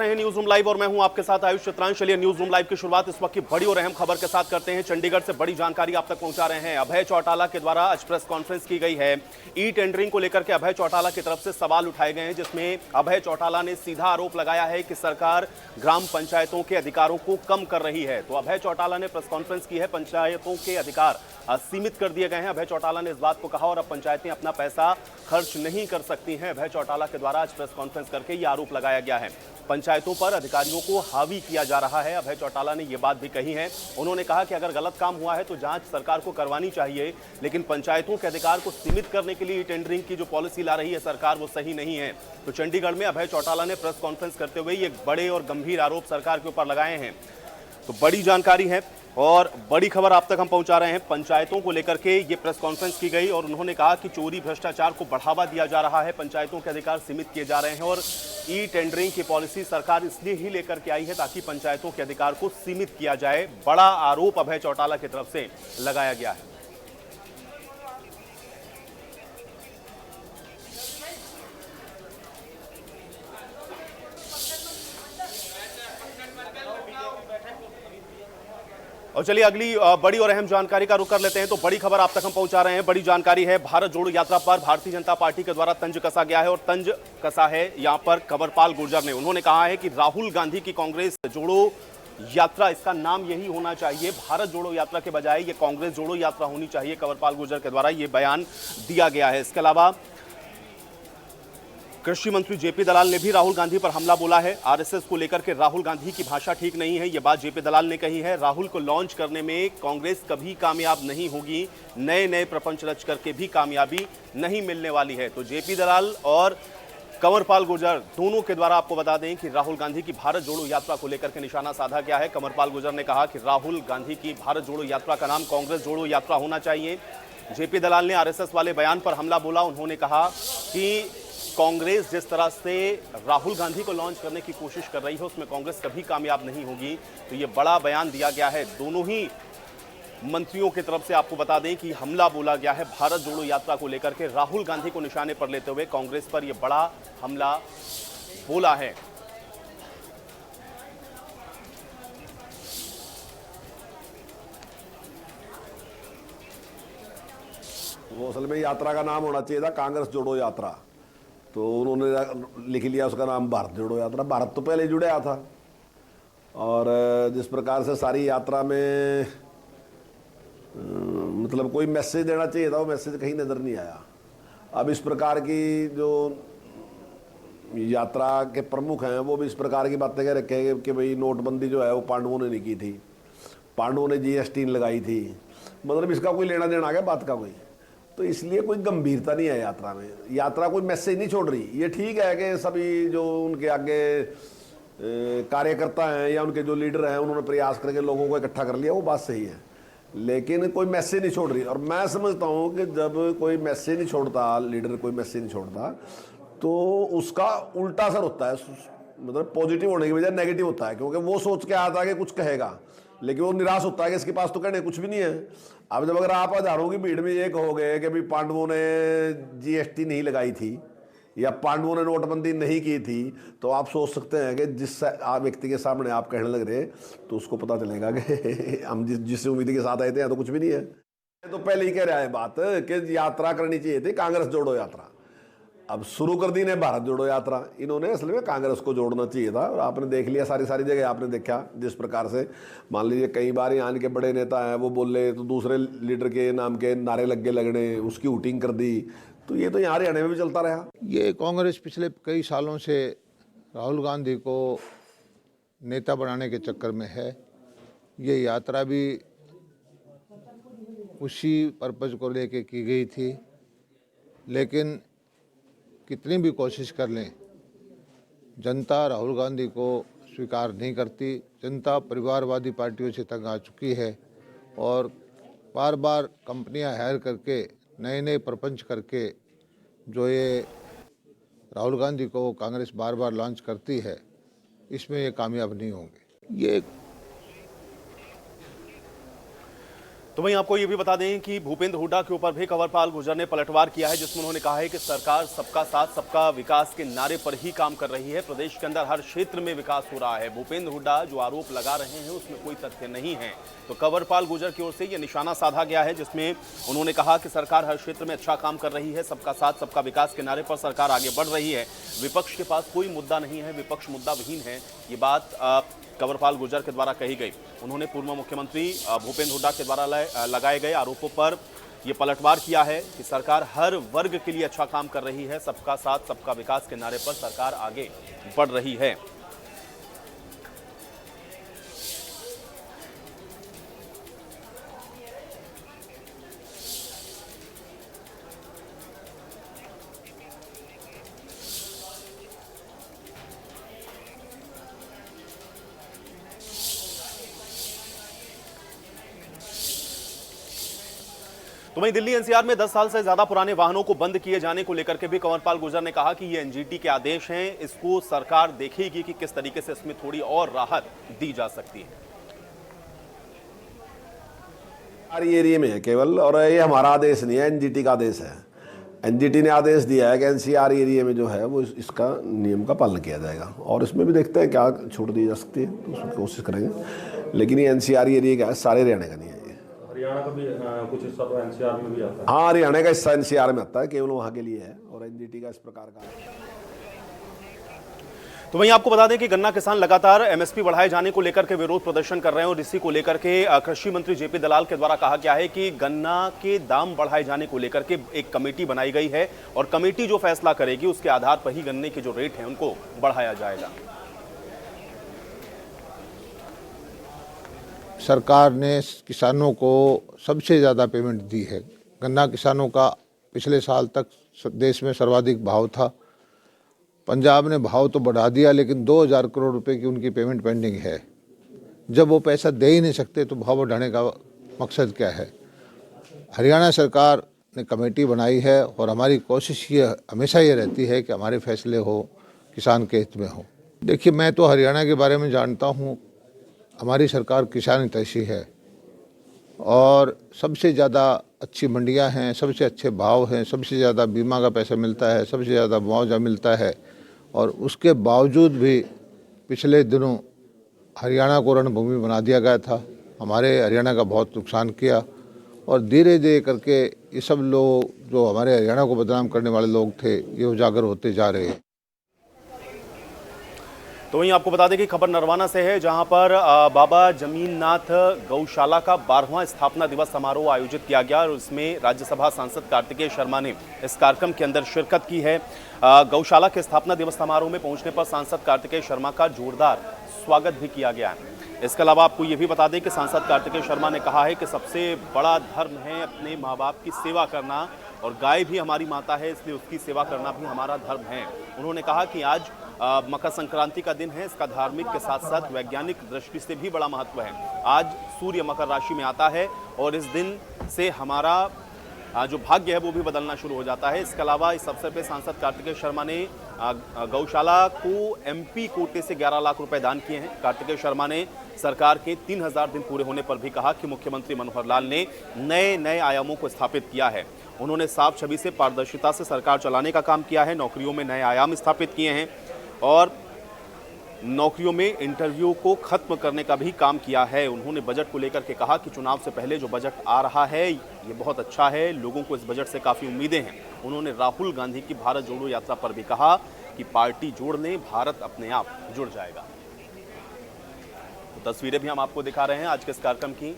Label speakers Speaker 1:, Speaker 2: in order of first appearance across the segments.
Speaker 1: हैं news room live और मैं हूं आपके साथ आयुष चित्रांश। चलिए न्यूज रूम लाइव की शुरुआत इस वक्त की बड़ी और अहम खबर के साथ करते हैं। चंडीगढ़ से बड़ी जानकारी आप तक पहुंचा रहे हैं। अभय चौटाला के द्वारा आज प्रेस कॉन्फ्रेंस की गई है। ई टेंडरिंग को लेकर के अभय चौटाला की तरफ से सवाल उठाए गए हैं, जिसमें अभय चौटाला ने सीधा आरोप लगाया है कि सरकार ग्राम पंचायतों के अधिकारों को कम कर रही है। तो अभय चौटाला ने प्रेस कॉन्फ्रेंस की है। पंचायतों के अधिकार सीमित कर दिए गए हैं। अभय चौटाला ने इस बात को कहा और अब पंचायतें अपना पैसा खर्च नहीं कर सकती हैं। अभय चौटाला के द्वारा आज प्रेस कॉन्फ्रेंस करके यह आरोप लगाया गया है। पंचायतों पर अधिकारियों को हावी किया जा रहा है। अभय चौटाला ने यह बात भी कही है। उन्होंने कहा कि अगर गलत काम हुआ है तो जांच सरकार को करवानी चाहिए, लेकिन पंचायतों के अधिकार को सीमित करने के लिए टेंडरिंग की जो पॉलिसी ला रही है सरकार, वो सही नहीं है। तो चंडीगढ़ में अभय चौटाला ने प्रेस कॉन्फ्रेंस करते हुए ये बड़े और गंभीर आरोप सरकार के ऊपर लगाए हैं। तो बड़ी जानकारी है और बड़ी खबर आप तक हम पहुंचा रहे हैं। पंचायतों को लेकर के ये प्रेस कॉन्फ्रेंस की गई और उन्होंने कहा कि चोरी भ्रष्टाचार को बढ़ावा दिया जा रहा है, पंचायतों के अधिकार सीमित किए जा रहे हैं और ई टेंडरिंग की पॉलिसी सरकार इसलिए ही लेकर के आई है ताकि पंचायतों के अधिकार को सीमित किया जाए। बड़ा आरोप अभय चौटाला की तरफ से लगाया गया है। और चलिए अगली बड़ी और अहम जानकारी का रुख कर लेते हैं। तो बड़ी खबर आप तक हम पहुंचा रहे हैं। बड़ी जानकारी है, भारत जोड़ो यात्रा पर भारतीय जनता पार्टी के द्वारा तंज कसा गया है और तंज कसा है यहां पर कंवरपाल गुर्जर ने। उन्होंने कहा है कि राहुल गांधी की कांग्रेस जोड़ो यात्रा, इसका नाम यही होना चाहिए, भारत जोड़ो यात्रा के बजाय ये कांग्रेस जोड़ो यात्रा होनी चाहिए। कंवरपाल गुर्जर के द्वारा यह बयान दिया गया है। इसके अलावा कृषि मंत्री जेपी दलाल ने भी राहुल गांधी पर हमला बोला है। आरएसएस को लेकर के राहुल गांधी की भाषा ठीक नहीं है, यह बात जेपी दलाल ने कही है। राहुल को लॉन्च करने में कांग्रेस कभी कामयाब नहीं होगी, नए नए प्रपंच रच करके भी कामयाबी नहीं मिलने वाली है। तो जेपी दलाल और कंवरपाल गुर्जर दोनों के द्वारा आपको बता दें कि राहुल गांधी की भारत जोड़ो यात्रा को लेकर के निशाना साधा गया है। कंवरपाल गुर्जर ने कहा कि राहुल गांधी की भारत जोड़ो यात्रा का नाम कांग्रेस जोड़ो यात्रा होना चाहिए। जेपी दलाल ने आरएसएस वाले बयान पर हमला बोला। उन्होंने कहा कि कांग्रेस जिस तरह से राहुल गांधी को लॉन्च करने की कोशिश कर रही है उसमें कांग्रेस कभी कामयाब नहीं होगी। तो ये बड़ा बयान दिया गया है। दोनों ही मंत्रियों की तरफ से आपको बता दें कि हमला बोला गया है भारत जोड़ो यात्रा को लेकर के। राहुल गांधी को निशाने पर लेते हुए कांग्रेस पर यह बड़ा हमला बोला है।
Speaker 2: वो असल में यात्रा का नाम होना चाहिए था कांग्रेस जोड़ो यात्रा, तो उन्होंने लिख लिया उसका नाम भारत जोड़ो यात्रा। भारत तो पहले जुड़ा था और जिस प्रकार से सारी यात्रा में मतलब कोई मैसेज देना चाहिए था, वो मैसेज कहीं नज़र नहीं आया। अब इस प्रकार की जो यात्रा के प्रमुख हैं वो भी इस प्रकार की बातें कह रखे हैं कि भाई नोटबंदी जो है वो पांडवों ने नहीं की थी, पांडवों ने जीएसटी लगाई थी। मतलब इसका कोई लेना देना आ गया बात का कोई, तो इसलिए कोई गंभीरता नहीं है यात्रा में। यात्रा कोई मैसेज नहीं छोड़ रही। ये ठीक है कि सभी जो उनके आगे कार्यकर्ता हैं या उनके जो लीडर हैं उन्होंने प्रयास करके लोगों को इकट्ठा कर लिया, वो बात सही है, लेकिन कोई मैसेज नहीं छोड़ रही। और मैं समझता हूँ कि जब कोई मैसेज नहीं छोड़ता, लीडर कोई मैसेज नहीं छोड़ता, तो उसका उल्टा असर होता है। मतलब पॉजिटिव होने की बजाय नेगेटिव होता है, क्योंकि वो सोच के आता है कि कुछ कहेगा, लेकिन वो निराश होता है कि इसके पास तो कहने कुछ भी नहीं है। अब जब अगर आप हजारों की भीड़ में ये कहोगे कि भाई पांडवों ने जीएसटी नहीं लगाई थी या पांडवों ने नोटबंदी नहीं की थी, तो आप सोच सकते हैं कि जिस व्यक्ति के सामने आप कहने लग रहे तो उसको पता चलेगा कि हम जिस उम्मीद के साथ आए थे तो कुछ भी नहीं है। तो पहले ही कह रहा है बात कि यात्रा करनी चाहिए थी कांग्रेस जोड़ो यात्रा, अब शुरू कर दी ने भारत जोड़ो यात्रा। इन्होंने असल में कांग्रेस को जोड़ना चाहिए था। और आपने देख लिया सारी जगह आपने देखा जिस प्रकार से, मान लीजिए कई बार यहाँ के बड़े नेता हैं वो बोले तो दूसरे लीडर के नाम के नारे लगे लगने, उसकी हूटिंग कर दी। तो ये तो यहाँ हरियाणा में भी चलता रहा।
Speaker 3: ये कांग्रेस पिछले कई सालों से राहुल गांधी को नेता बनाने के चक्कर में है। ये यात्रा भी उसी पर्पज़ को लेके की गई थी, लेकिन कितनी भी कोशिश कर लें जनता राहुल गांधी को स्वीकार नहीं करती। जनता परिवारवादी पार्टियों से तंग आ चुकी है और बार बार कंपनियां हायर करके नए नए प्रपंच करके जो ये राहुल गांधी को कांग्रेस बार बार लॉन्च करती है, इसमें ये कामयाब नहीं होंगे। ये
Speaker 1: तो वहीं आपको ये भी बता दें कि भूपेंद्र हुड्डा के ऊपर भी कंवरपाल गुर्जर ने पलटवार किया है, जिसमें उन्होंने कहा है कि सरकार सबका साथ सबका विकास के नारे पर ही काम कर रही है। प्रदेश के अंदर हर क्षेत्र में विकास हो रहा है। भूपेंद्र हुड्डा जो आरोप लगा रहे हैं उसमें कोई तथ्य नहीं है। तो कंवरपाल गुर्जर की ओर से यह निशाना साधा गया है, जिसमें उन्होंने कहा कि सरकार हर क्षेत्र में अच्छा काम कर रही है, सबका साथ सबका विकास के नारे पर सरकार आगे बढ़ रही है। विपक्ष के पास कोई मुद्दा नहीं है, विपक्ष मुद्दा विहीन है। ये बात कंवरपाल गुर्जर के द्वारा कही गई। उन्होंने पूर्व मुख्यमंत्री भूपेंद्र हुड्डा के द्वारा लगाए गए आरोपों पर यह पलटवार किया है कि सरकार हर वर्ग के लिए अच्छा काम कर रही है, सबका साथ सबका विकास के नारे पर सरकार आगे बढ़ रही है। तो वहीं दिल्ली एनसीआर में 10 साल से ज्यादा पुराने वाहनों को बंद किए जाने को लेकर के भी कंवरपाल गुर्जर ने कहा कि ये एनजीटी के आदेश हैं, इसको सरकार देखेगी कि किस तरीके से इसमें थोड़ी और राहत दी जा सकती है।
Speaker 2: हमारी एरिया में है केवल, और ये हमारा आदेश नहीं है, एनजीटी का आदेश है। एनजीटी ने आदेश दिया है कि एनसीआर एरिया में जो है वो इसका नियम का पालन किया जाएगा, और इसमें भी देखते हैं क्या छूट दी जा सकती है, तो उसकी कोशिश करेंगे। लेकिन ये एनसीआर एरिया का है, सारे हरियाणा का नहीं है।
Speaker 4: हरियाणा का भी कुछ हिस्सा तो एनसीआर में भी आता है।
Speaker 2: हाँ, हरियाणा का हिस्सा एनसीआर में आता है, केवल वहाँ के लिए है, और एनजीटी का इस प्रकार का है।
Speaker 1: तो वहीं आपको बता दें कि गन्ना किसान लगातार एमएसपी बढ़ाए जाने को लेकर के विरोध प्रदर्शन कर रहे हैं, और इसी को लेकर के कृषि मंत्री जेपी दलाल के द्वारा कहा गया है कि गन्ना के दाम बढ़ाए जाने को लेकर के एक कमेटी बनाई गई है, और कमेटी जो फैसला करेगी उसके आधार पर ही गन्ने के जो रेट हैं उनको बढ़ाया जाएगा।
Speaker 3: सरकार ने किसानों को सबसे ज़्यादा पेमेंट दी है। गन्ना किसानों का पिछले साल तक देश में सर्वाधिक भाव था। पंजाब ने भाव तो बढ़ा दिया, लेकिन 2000 करोड़ रुपए की उनकी पेमेंट पेंडिंग है। जब वो पैसा दे ही नहीं सकते तो भाव बढ़ाने का मकसद क्या है? हरियाणा सरकार ने कमेटी बनाई है, और हमारी कोशिश ये हमेशा ये रहती है कि हमारे फैसले हो किसान के हित में हो। देखिए, मैं तो हरियाणा के बारे में जानता हूँ। हमारी सरकार किसान हितैषी है, और सबसे ज़्यादा अच्छी मंडियां हैं, सबसे अच्छे भाव हैं, सबसे ज़्यादा बीमा का पैसा मिलता है, सबसे ज़्यादा मुआवजा मिलता है। और उसके बावजूद भी पिछले दिनों हरियाणा को रणभूमि बना दिया गया था। हमारे हरियाणा का बहुत नुकसान किया, और धीरे धीरे करके ये सब लोग जो हमारे हरियाणा को बदनाम करने वाले लोग थे, ये उजागर होते जा रहे हैं।
Speaker 1: तो वहीं आपको बता दें कि खबर नरवाना से है, जहां पर बाबा जमीननाथ गौशाला का 12वां स्थापना दिवस समारोह आयोजित किया गया, और इसमें राज्यसभा सांसद कार्तिकेय शर्मा ने इस कार्यक्रम के अंदर शिरकत की है। गौशाला के स्थापना दिवस समारोह में पहुंचने पर सांसद कार्तिकेय शर्मा का जोरदार स्वागत भी किया गया है। इसके अलावा आपको ये भी बता दें कि सांसद कार्तिकेय शर्मा ने कहा है कि सबसे बड़ा धर्म है अपने माँ बाप की सेवा करना, और गाय भी हमारी माता है, इसलिए उसकी सेवा करना भी हमारा धर्म है। उन्होंने कहा कि आज मकर संक्रांति का दिन है, इसका धार्मिक के साथ साथ वैज्ञानिक दृष्टि से भी बड़ा महत्व है। आज सूर्य मकर राशि में आता है, और इस दिन से हमारा जो भाग्य है वो भी बदलना शुरू हो जाता है। इसके अलावा इस अवसर पर सांसद कार्तिकेय शर्मा ने गौशाला को एमपी कोटे से 11 लाख रुपए दान किए हैं। कार्तिकेय शर्मा ने सरकार के 3000 दिन पूरे होने पर भी कहा कि मुख्यमंत्री मनोहर लाल ने नए नए आयामों को स्थापित किया है। उन्होंने साफ छवि से पारदर्शिता से सरकार चलाने का काम किया है, नौकरियों में नए आयाम स्थापित किए हैं, और नौकरियों में इंटरव्यू को खत्म करने का भी काम किया है। उन्होंने बजट को लेकर के कहा कि चुनाव से पहले जो बजट आ रहा है ये बहुत अच्छा है, लोगों को इस बजट से काफ़ी उम्मीदें हैं। उन्होंने राहुल गांधी की भारत जोड़ो यात्रा पर भी कहा कि पार्टी जोड़ लें, भारत अपने आप जुड़ जाएगा। तो तस्वीरें भी हम आपको दिखा रहे हैं आज के इस कार्यक्रम की।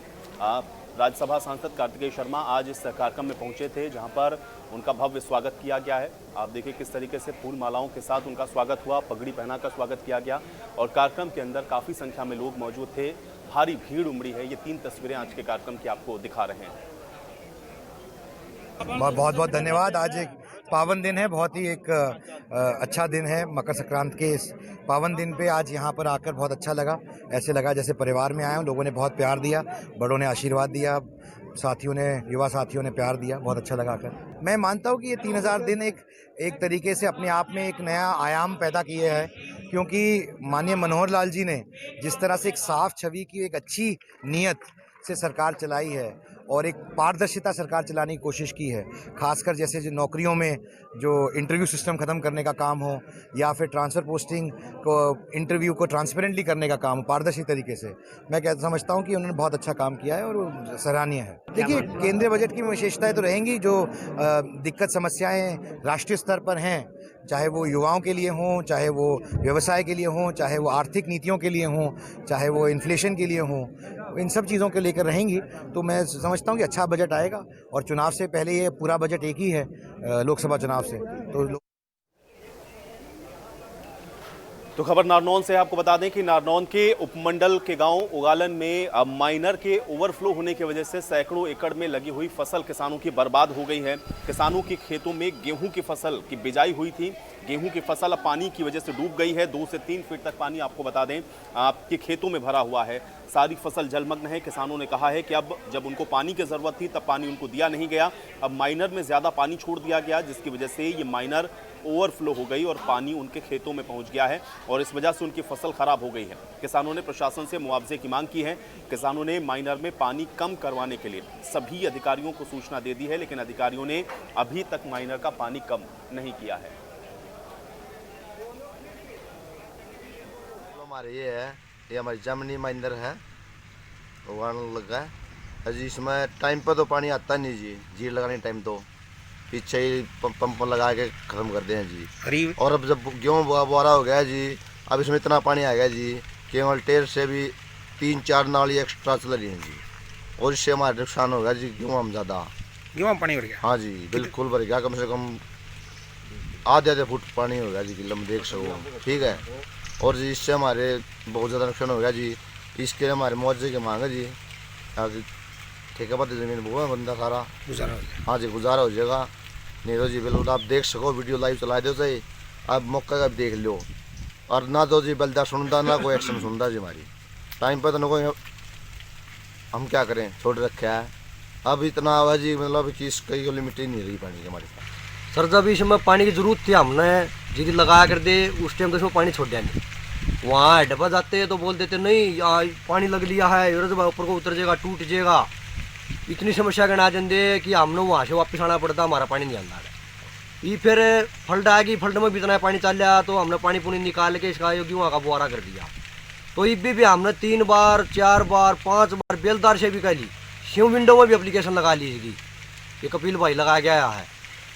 Speaker 1: राज्यसभा सांसद कार्तिकेय शर्मा आज इस कार्यक्रम में पहुंचे थे, जहां पर उनका भव्य स्वागत किया गया है। आप देखिए किस तरीके से फूल मालाओं के साथ उनका स्वागत हुआ, पगड़ी पहनाकर स्वागत किया गया, और कार्यक्रम के अंदर काफ़ी संख्या में लोग मौजूद थे, भारी भीड़ उमड़ी है। ये 3 तस्वीरें आज के कार्यक्रम की आपको दिखा रहे हैं।
Speaker 5: बहुत बहुत धन्यवाद। आज एक पावन दिन है, बहुत ही एक अच्छा दिन है। मकर संक्रांति के इस पावन दिन पे आज यहाँ पर आकर बहुत अच्छा लगा। ऐसे लगा जैसे परिवार में आए हूँ। लोगों ने बहुत प्यार दिया, बड़ों ने आशीर्वाद दिया, साथियों ने, युवा साथियों ने प्यार दिया। बहुत अच्छा लगा कर। मैं मानता हूँ कि ये 3000 दिन एक तरीके से अपने आप में एक नया आयाम पैदा किए हैं, क्योंकि माननीय मनोहर लाल जी ने जिस तरह से एक साफ छवि की, एक अच्छी नीयत से सरकार चलाई है, और एक पारदर्शिता सरकार चलाने की कोशिश की है। खासकर जैसे जो नौकरियों में जो इंटरव्यू सिस्टम ख़त्म करने का काम हो, या फिर ट्रांसफ़र पोस्टिंग को इंटरव्यू को ट्रांसपेरेंटली करने का काम हो पारदर्शी तरीके से, मैं समझता हूँ कि उन्होंने बहुत अच्छा काम किया है और वो सराहनीय है। देखिए, केंद्रीय बजट की विशेषताएं तो रहेंगी, जो दिक्कत समस्याएं राष्ट्रीय स्तर पर हैं, चाहे वो युवाओं के लिए हों, चाहे वो व्यवसाय के लिए हों, चाहे वो आर्थिक नीतियों के लिए हों, चाहे वो इन्फ्लेशन के लिए हों, इन सब चीज़ों को लेकर रहेंगी। तो मैं समझता हूँ कि अच्छा बजट आएगा, और चुनाव से पहले ये पूरा बजट एक ही है, लोकसभा चुनाव से।
Speaker 1: तो खबर नारनौल से आपको बता दें कि नारनौल के उपमंडल के गांव उगालन में माइनर के ओवरफ्लो होने की वजह से सैकड़ों एकड़ में लगी हुई फसल किसानों की बर्बाद हो गई है। किसानों की खेतों में गेहूं की फसल की बिजाई हुई थी। गेहूं की फसल अब पानी की वजह से डूब गई है। 2 से 3 फीट तक पानी, आपको बता दें, आपके खेतों में भरा हुआ है। सारी फसल जलमग्न है। किसानों ने कहा है कि अब जब उनको पानी की जरूरत थी तब पानी उनको दिया नहीं गया। अब माइनर में ज्यादा पानी छोड़ दिया गया, जिसकी वजह से ये माइनर ओवरफ्लो हो गई और पानी उनके खेतों में पहुंच गया है और इस वजह से उनकी फसल खराब हो गई है। किसानों ने प्रशासन से मुआवजे की मांग की है। किसानों ने माइनर में पानी कम करवाने के लिए सभी अधिकारियों को सूचना दे दी है, लेकिन अधिकारियों ने अभी तक माइनर का पानी कम नहीं किया है।
Speaker 6: हमारे ये हमारी जमनी माइनर है, उगाने लगा है जी। इसमें टाइम पर तो पानी आता नहीं जी, जीर लगाने टाइम तो पीछे ही पंप लगा के खत्म कर दें जी। और अब जब गेहूँ बोरा हो गया जी, अब इसमें इतना पानी आ गया जी, केवल टेर से भी 3-4 नाली एक्स्ट्रा चल रही हैं जी, और इससे हमारा नुकसान हो गया जी। गेहूँ हम ज़्यादा
Speaker 7: गेहूँ पानी भर गया।
Speaker 6: हाँ जी, बिल्कुल भर गया, कम से कम आधे फुट पानी हो गया जी, किलो देख सको, ठीक है। और जी इससे हमारे बहुत ज़्यादा नुकसान हो गया जी। इसके लिए हमारे मुआवजे की मांग है जी, ठेकेदार ज़मीन वो है बंदा सारा
Speaker 7: गुजारा हो गया।
Speaker 6: हाँ जी, गुजारा हो जाएगा। नहीं तो जी बिल्कुल आप देख सको, वीडियो लाइव चला दो सही, आप मौका का देख लो। और ना तो जी बलदा सुनता, ना कोई एक्शन सुनता जी। हमारी टाइम पर तो ना कोई, हम क्या करें, छोड़ रखा है। अब इतना आवा जी, मतलब कि कई किलोमीटर नहीं रही पानी की हमारे पास।
Speaker 8: सर जब इसमें पानी की ज़रूरत थी, हमने जीरी लगा कर दे, उस टाइम तो इसमें पानी छोड़ दिया नहीं। वहाँ हेड पर जाते तो बोल देते नहीं पानी लग लिया है, ऊपर को उतर जाएगा, टूट जाएगा। इतनी समस्या गणा देंगे कि हमने वहाँ से वापस आना पड़ता, हमारा पानी नहीं आता है। ये फिर फल्ड आएगी, फल्ड में भी इतना पानी चल रहा, तो हमने पानी पुनी निकाल के इसका गेहूँ का बुआरा कर दिया। तो ये भी हमने 3 बार 4 बार 5 बार बेलदार से भी कर ली, शिव विंडो में भी एप्लीकेशन लगा ली इसकी, ये कपिल भाई लगा गया है,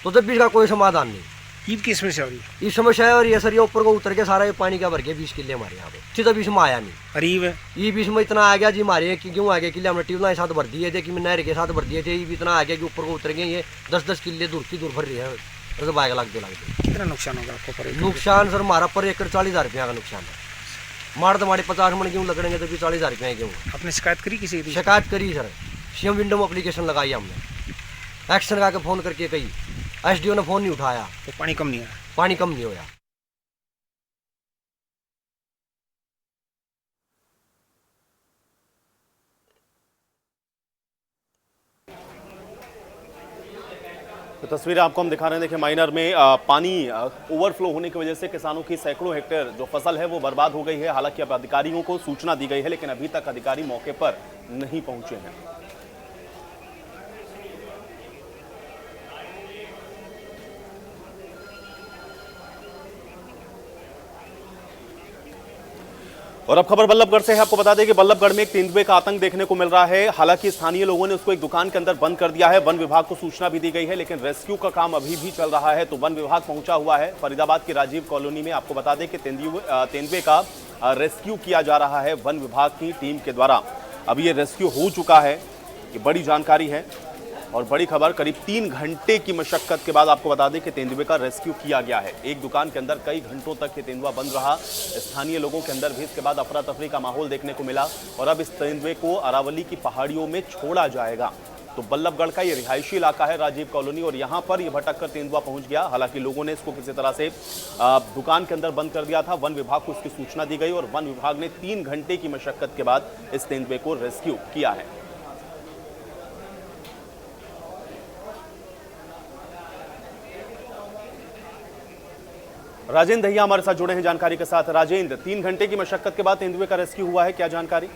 Speaker 8: तो जब भी इसका कोई समाधान नहीं।
Speaker 7: ईद की समस्या हो रही है,
Speaker 8: ये समस्या है। और ये सर ये ऊपर को उतर के सारा ये पानी का भर गया 20 किले हमारे यहाँ पे, तब इसमें आया नहीं।
Speaker 7: करीब है
Speaker 8: ये भी इसमें इतना आ गया जी, हमारे क्यों आ गया किले हमने ट्यूबलाइन के साथ भर दिए थे, कि नहर के साथ भर दिए थे। ये भी इतना आ गया कि ऊपर को उतर गए, ये 10-10 किले दूर की दूर भर रही है, तो बाइक लगते
Speaker 7: कितना नुकसान होगा आपको पर एकड़?
Speaker 8: नुकसान सर हमारा पर एकड़ 40,000 रुपया का नुकसान है। मार तो हमारे 50 मन गेहूँ लगेंगे तो भी 40,000 रुपया गेहूँ।
Speaker 7: आपने शिकायत करी किसी की?
Speaker 8: शिकायत करी सर, सीएम विंडो में एप्लीकेशन लगाई हमने, एक्शन लगा के फ़ोन करके कही, एसडीओ ने फ़ोन नहीं उठाया,
Speaker 7: तो पानी कम नहीं आया।
Speaker 8: पानी कम नहीं होया।
Speaker 1: तो तस्वीरें आपको हम दिखा रहे हैं। देखिए, माइनर में पानी ओवरफ्लो होने की वजह से किसानों की सैकड़ों हेक्टेयर जो फसल है वो बर्बाद हो गई है। हालांकि अब अधिकारियों को सूचना दी गई है, लेकिन अभी तक अधिकारी मौके पर नहीं पहुंचे हैं। और अब खबर बल्लभगढ़ से है। आपको बता दें कि बल्लभगढ़ में एक तेंदुए का आतंक देखने को मिल रहा है। हालांकि स्थानीय लोगों ने उसको एक दुकान के अंदर बंद कर दिया है। वन विभाग को सूचना भी दी गई है, लेकिन रेस्क्यू का काम अभी भी चल रहा है। तो वन विभाग पहुंचा हुआ है फरीदाबाद की राजीव कॉलोनी में। आपको बता दें कि तेंदुए का रेस्क्यू किया जा रहा है वन विभाग की टीम के द्वारा। अब ये रेस्क्यू हो चुका है, ये बड़ी जानकारी है और बड़ी खबर। करीब 3 घंटे की मशक्कत के बाद आपको बता दें कि तेंदुए का रेस्क्यू किया गया है। एक दुकान के अंदर कई घंटों तक ये तेंदुआ बंद रहा। स्थानीय लोगों के अंदर भी इसके बाद अफरा तफरी का माहौल देखने को मिला और अब इस तेंदुए को अरावली की पहाड़ियों में छोड़ा जाएगा। तो बल्लभगढ़ का ये रिहायशी इलाका है राजीव कॉलोनी, और यहाँ पर ये भटक कर तेंदुआ पहुंच गया। हालांकि लोगों ने इसको किसी तरह से दुकान के अंदर बंद कर दिया था। वन विभाग को इसकी सूचना दी गई और वन विभाग ने 3 घंटे की मशक्कत के बाद इस तेंदुए को रेस्क्यू किया है। राजेंद्र दहिया हमारे साथ जुड़े हैं जानकारी के साथ। राजेंद्र, 3 घंटे की मशक्कत के बाद तेंदुए का रेस्क्यू हुआ है, क्या जानकारी?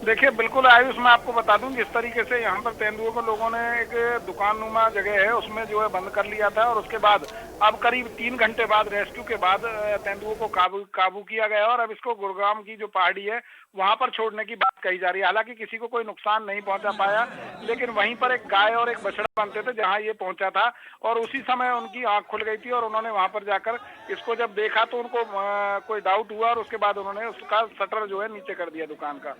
Speaker 9: देखिए बिल्कुल आयुष, मैं आपको बता दूं जिस तरीके से यहाँ पर तेंदुए को लोगों ने एक दुकान नुमा जगह है उसमें जो है बंद कर लिया था, और उसके बाद अब करीब 3 घंटे बाद रेस्क्यू के बाद तेंदुओं को काबू किया गया और अब इसको गुरुग्राम की जो पहाड़ी है वहां पर छोड़ने की बात कही जा रही है। हालांकि किसी को कोई नुकसान नहीं पहुंचा पाया, लेकिन वहीं पर एक गाय और एक बछड़ा बनते थे जहां ये पहुंचा था, और उसी समय उनकी आंख खुल गई थी और उन्होंने वहां पर जाकर इसको जब देखा तो उनको कोई डाउट हुआ और उसके बाद उन्होंने उसका शटर जो है नीचे कर दिया दुकान का।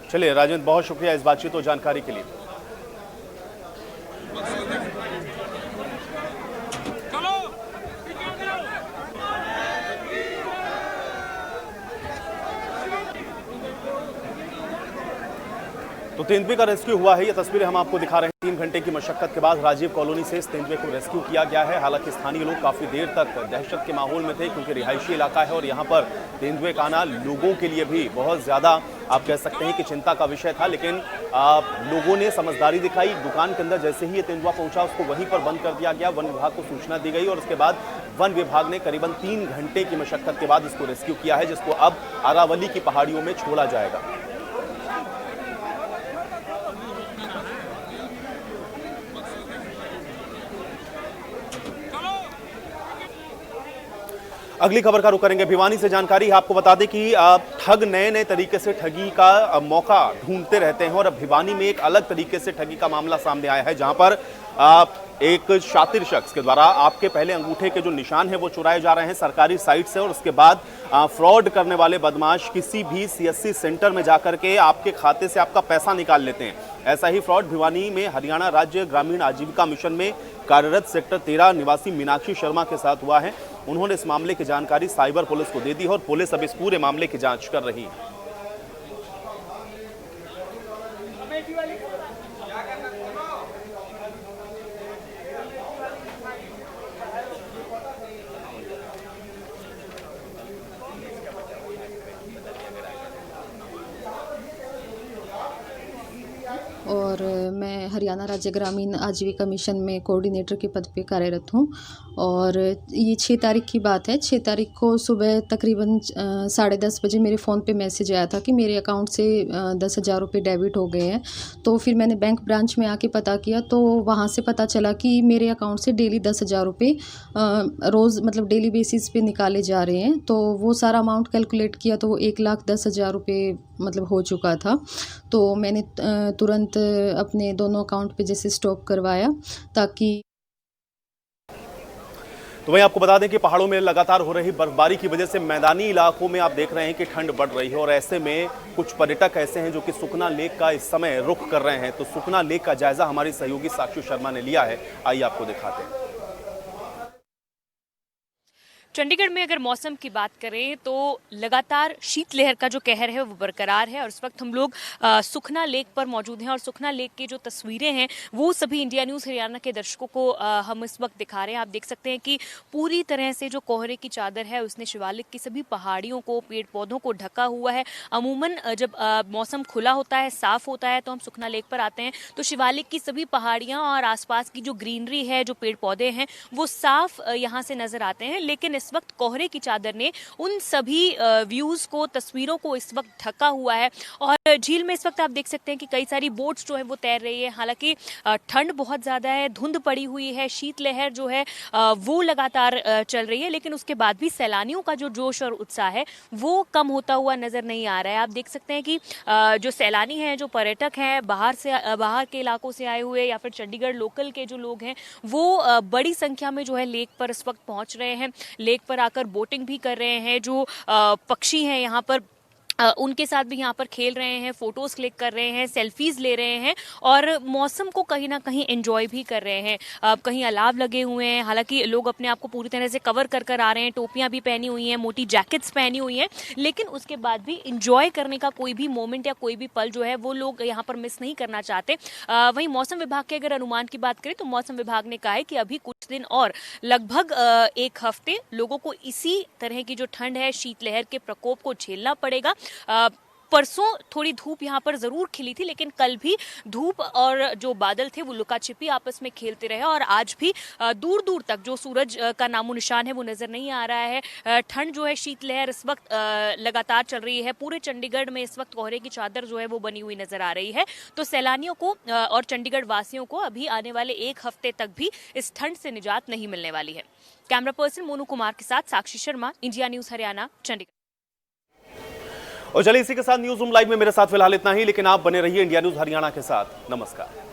Speaker 1: चलिए राजेंद्र, बहुत शुक्रिया इस बातचीत और जानकारी के लिए। तो तेंदुए का रेस्क्यू हुआ है, ये तस्वीरें हम आपको दिखा रहे हैं। 3 घंटे की मशक्कत के बाद राजीव कॉलोनी से इस तेंदुए को रेस्क्यू किया गया है। हालांकि स्थानीय लोग काफी देर तक दहशत के माहौल में थे, क्योंकि रिहायशी इलाका है और यहाँ पर तेंदुए का आना लोगों के लिए भी बहुत ज्यादा आप कह सकते हैं कि चिंता का विषय था। लेकिन लोगों ने समझदारी दिखाई। दुकान के अंदर जैसे ही ये तेंदुआ पहुंचा उसको वहीं पर बंद कर दिया गया। वन विभाग को सूचना दी गई और उसके बाद वन विभाग ने करीबन 3 घंटे की मशक्कत के बाद इसको रेस्क्यू किया है, जिसको अब अरावली की पहाड़ियों में छोड़ा जाएगा। अगली खबर का रुख करेंगे। भिवानी से जानकारी आपको बता दें कि ठग नए नए तरीके से ठगी का मौका ढूंढते रहते हैं और अब भिवानी में एक अलग तरीके से ठगी का मामला सामने आया है, जहां पर एक शातिर शख्स के द्वारा आपके पहले अंगूठे के जो निशान है वो चुराए जा रहे हैं सरकारी साइट से, और उसके बाद फ्रॉड करने वाले बदमाश किसी भी सीएससी सेंटर में जाकर के आपके खाते से आपका पैसा निकाल लेते हैं। ऐसा ही फ्रॉड भिवानी में हरियाणा राज्य ग्रामीण आजीविका मिशन में कार्यरत सेक्टर 13 निवासी मीनाक्षी शर्मा के साथ हुआ है। उन्होंने इस मामले की जानकारी साइबर पुलिस को दे दी और पुलिस अब इस पूरे मामले की जांच कर रही है।
Speaker 10: और मैं हरियाणा राज्य ग्रामीण आजीविका मिशन में कोऑर्डिनेटर के पद पे कार्यरत हूँ। और ये 6 तारीख की बात है। 6 तारीख को सुबह तकरीबन 10:30 बजे मेरे फ़ोन पे मैसेज आया था कि मेरे अकाउंट से 10,000 रुपये डेबिट हो गए हैं। तो फिर मैंने बैंक ब्रांच में आके पता किया तो वहाँ से पता चला कि मेरे अकाउंट से डेली 10,000 रुपये रोज़ मतलब डेली बेसिस पे निकाले जा रहे हैं। तो वो सारा अमाउंट कैलकुलेट किया तो वो 1,10,000 रुपये मतलब हो चुका था। तो मैंने तुरंत अपने दोनों अकाउंट पे जैसे स्टॉप करवाया ताकि।
Speaker 1: तो वहीं आपको बता दें कि पहाड़ों में लगातार हो रही बर्फबारी की वजह से मैदानी इलाकों में आप देख रहे हैं कि ठंड बढ़ रही है और ऐसे में कुछ पर्यटक ऐसे हैं जो कि सुखना लेक का इस समय रुख कर रहे हैं। तो सुखना लेक का जायजा हमारी सहयोगी साक्षी शर्मा ने लिया है, आइए आपको दिखाते हैं।
Speaker 11: चंडीगढ़ में अगर मौसम की बात करें तो लगातार शीतलहर का जो कहर है वो बरकरार है और इस वक्त हम लोग सुखना लेक पर मौजूद हैं और सुखना लेक की जो तस्वीरें हैं वो सभी इंडिया न्यूज़ हरियाणा के दर्शकों को हम इस वक्त दिखा रहे हैं। आप देख सकते हैं कि पूरी तरह से जो कोहरे की चादर है उसने शिवालिक की सभी पहाड़ियों को, पेड़ पौधों को ढका हुआ है। अमूमन जब मौसम खुला होता है, साफ होता है तो हम सुखना लेक पर आते हैं तो शिवालिक की सभी पहाड़ियाँ और आसपास की जो ग्रीनरी है, जो पेड़ पौधे हैं वो साफ यहाँ से नजर आते हैं। लेकिन इस वक्त कोहरे की चादर ने उन सभी व्यूज को, तस्वीरों को इस वक्त ढका हुआ है और झील में इस वक्त आप देख सकते हैं कि कई सारी बोट्स जो है वो तैर रही है। हालांकि ठंड बहुत ज़्यादा है, धुंध पड़ी हुई है, शीतलहर जो है वो लगातार चल रही है, लेकिन उसके बाद भी सैलानियों का जो जोश और उत्साह है वो कम होता हुआ नजर नहीं आ रहा है। आप देख सकते हैं कि जो सैलानी हैं, जो पर्यटक हैं, बाहर के इलाकों से आए हुए या फिर चंडीगढ़ लोकल के जो लोग हैं वो बड़ी संख्या में जो है लेक पर इस वक्त पहुंच रहे हैं। लेक पर आकर बोटिंग भी कर रहे हैं। जो पक्षी हैं यहाँ पर उनके साथ भी यहाँ पर खेल रहे हैं, फोटोज क्लिक कर रहे हैं, सेल्फीज ले रहे हैं और मौसम को कहीं ना कहीं एंजॉय भी कर रहे हैं। कहीं अलाव लगे हुए हैं, हालांकि लोग अपने आप को पूरी तरह से कवर कर आ रहे हैं, टोपियां भी पहनी हुई हैं, मोटी जैकेट्स पहनी हुई हैं, लेकिन उसके बाद भी एंजॉय करने का कोई भी मोमेंट या कोई भी पल जो है वो लोग यहाँ पर मिस नहीं करना चाहते। वहीं मौसम विभाग के अगर अनुमान की बात करें तो मौसम विभाग ने कहा है कि अभी कुछ दिन और लगभग 1 हफ्ते लोगों को इसी तरह की जो ठंड है, शीतलहर के प्रकोप को झेलना पड़ेगा। परसों थोड़ी धूप यहाँ पर जरूर खिली थी, लेकिन कल भी धूप और जो बादल थे वो लुका छिपी आपस में खेलते रहे और आज भी दूर दूर तक जो सूरज का नामो निशान है वो नजर नहीं आ रहा है। ठंड जो है, शीतलहर इस वक्त लगातार चल रही है। पूरे चंडीगढ़ में इस वक्त कोहरे की चादर जो है वो बनी हुई नजर आ रही है। तो सैलानियों को और चंडीगढ़ वासियों को अभी आने वाले एक हफ्ते तक भी इस ठंड से निजात नहीं मिलने वाली है। कैमरा पर्सन मोनू कुमार के साथ साक्षी शर्मा, इंडिया न्यूज हरियाणा, चंडीगढ़।
Speaker 1: और चलिए इसी के साथ न्यूज रूम लाइव में मेरे साथ फिलहाल इतना ही, लेकिन आप बने रहिए इंडिया न्यूज हरियाणा के साथ। नमस्कार।